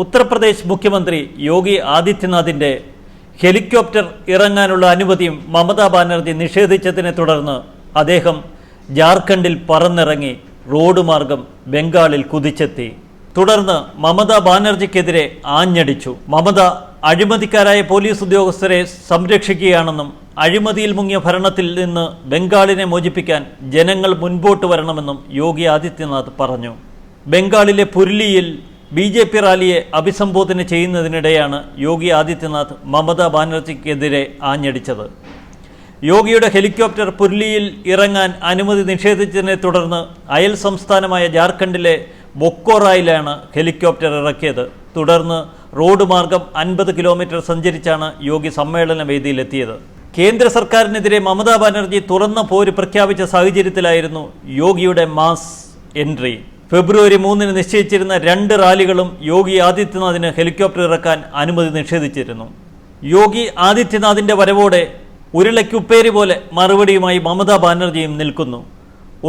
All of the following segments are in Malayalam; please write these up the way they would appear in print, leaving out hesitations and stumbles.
ഉത്തർപ്രദേശ് മുഖ്യമന്ത്രി യോഗി ആദിത്യനാഥിന്റെ ഹെലികോപ്റ്റർ ഇറങ്ങാനുള്ള അനുമതിയും മമതാ ബാനർജി നിഷേധിച്ചതിനെ തുടർന്ന് അദ്ദേഹം ജാർഖണ്ഡിൽ പറന്നിറങ്ങി റോഡ് മാർഗം ബംഗാളിൽ കുതിച്ചെത്തി. തുടർന്ന് മമതാ ബാനർജിക്കെതിരെ ആഞ്ഞടിച്ചു. മമത അഴിമതിക്കാരായ പോലീസ് ഉദ്യോഗസ്ഥരെ സംരക്ഷിക്കുകയാണെന്നും അഴിമതിയിൽ മുങ്ങിയ ഭരണത്തിൽ നിന്ന് ബംഗാളിനെ മോചിപ്പിക്കാൻ ജനങ്ങൾ മുൻപോട്ട് വരണമെന്നും യോഗി ആദിത്യനാഥ് പറഞ്ഞു. ബംഗാളിലെ പുരുലിയിൽ BJP റാലിയെ അഭിസംബോധന ചെയ്യുന്നതിനിടെയാണ് യോഗി ആദിത്യനാഥ് മമതാ ബാനർജിക്കെതിരെ ആഞ്ഞടിച്ചത്. യോഗിയുടെ ഹെലികോപ്റ്റർ പുരുലിയിൽ ഇറങ്ങാൻ അനുമതി നിഷേധിച്ചതിനെ തുടർന്ന് അയൽ സംസ്ഥാനമായ ജാർഖണ്ഡിലെ ബൊക്കോറായിലാണ് ഹെലികോപ്റ്റർ ഇറക്കിയത്. തുടർന്ന് റോഡ് മാർഗം 50 കിലോമീറ്റർ സഞ്ചരിച്ചാണ് യോഗി സമ്മേളന വേദിയിലെത്തിയത്. കേന്ദ്ര സർക്കാരിനെതിരെ മമതാ ബാനർജി തുറന്ന പോര് പ്രഖ്യാപിച്ച സാഹചര്യത്തിലായിരുന്നു യോഗിയുടെ മാസ് എൻട്രി. ഫെബ്രുവരി 3 നിശ്ചയിച്ചിരുന്ന 2 റാലികളും യോഗി ആദിത്യനാഥിന് ഹെലികോപ്റ്റർ ഇറക്കാൻ അനുമതി നിഷേധിച്ചിരുന്നു. യോഗി ആദിത്യനാഥിന്റെ വരവോടെ ഉരുളയ്ക്കുപ്പേരി പോലെ മറുപടിയുമായി മമതാ ബാനർജിയും നിൽക്കുന്നു.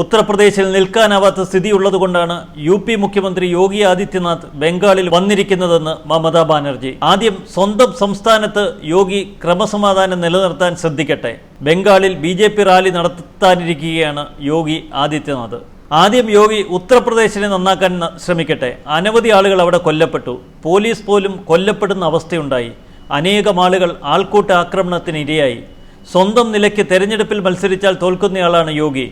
ഉത്തർപ്രദേശിൽ നിൽക്കാനാവാത്ത സ്ഥിതിയുള്ളതുകൊണ്ടാണ് UP മുഖ്യമന്ത്രി യോഗി ആദിത്യനാഥ് ബംഗാളിൽ വന്നിരിക്കുന്നതെന്ന് മമതാ ബാനർജി. ആദ്യം സ്വന്തം സംസ്ഥാനത്ത് യോഗി ക്രമസമാധാനം നിലനിർത്താൻ ശ്രദ്ധിക്കട്ടെ. ബംഗാളിൽ BJP റാലി നടത്താനിരിക്കുകയാണ് യോഗി ആദിത്യനാഥ്. ആദ്യം യോഗി ഉത്തർപ്രദേശിനെ നന്നാക്കാൻ ശ്രമിക്കട്ടെ. അനവധി ആളുകൾ അവിടെ കൊല്ലപ്പെട്ടു. പോലീസ് പോലും കൊല്ലപ്പെടുന്ന അവസ്ഥയുണ്ടായി. അനേകം ആളുകൾ ആൾക്കൂട്ട ആക്രമണത്തിന് ഇരയായി. സ്വന്തം നിലയ്ക്ക് തെരഞ്ഞെടുപ്പിൽ മത്സരിച്ചാൽ തോൽക്കുന്നയാളാണ് യോഗി.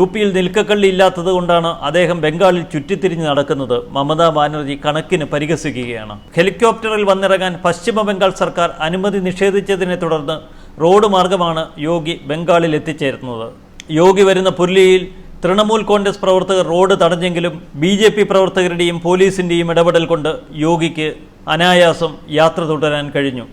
UPയിൽ നിൽക്കക്കള്ളി ഇല്ലാത്തത് കൊണ്ടാണ് അദ്ദേഹം ബംഗാളിൽ ചുറ്റിത്തിരിഞ്ഞ് നടക്കുന്നത്. മമതാ ബാനർജി കണക്കിന് പരിഹസിക്കുകയാണ്. ഹെലികോപ്റ്ററിൽ വന്നിറങ്ങാൻ പശ്ചിമ ബംഗാൾ സർക്കാർ അനുമതി നിഷേധിച്ചതിനെ തുടർന്ന് റോഡ് മാർഗമാണ് യോഗി ബംഗാളിൽ എത്തിച്ചേരുന്നത്. യോഗി വരുന്ന പുരുലിയിൽ തൃണമൂൽ കോൺഗ്രസ് പ്രവർത്തകർ റോഡ് തടഞ്ഞെങ്കിലും BJP പ്രവർത്തകരുടെയും പോലീസിന്റെയും ഇടപെടൽ കൊണ്ട് യോഗിക്ക് അനായാസം യാത്ര തുടരാൻ കഴിഞ്ഞു.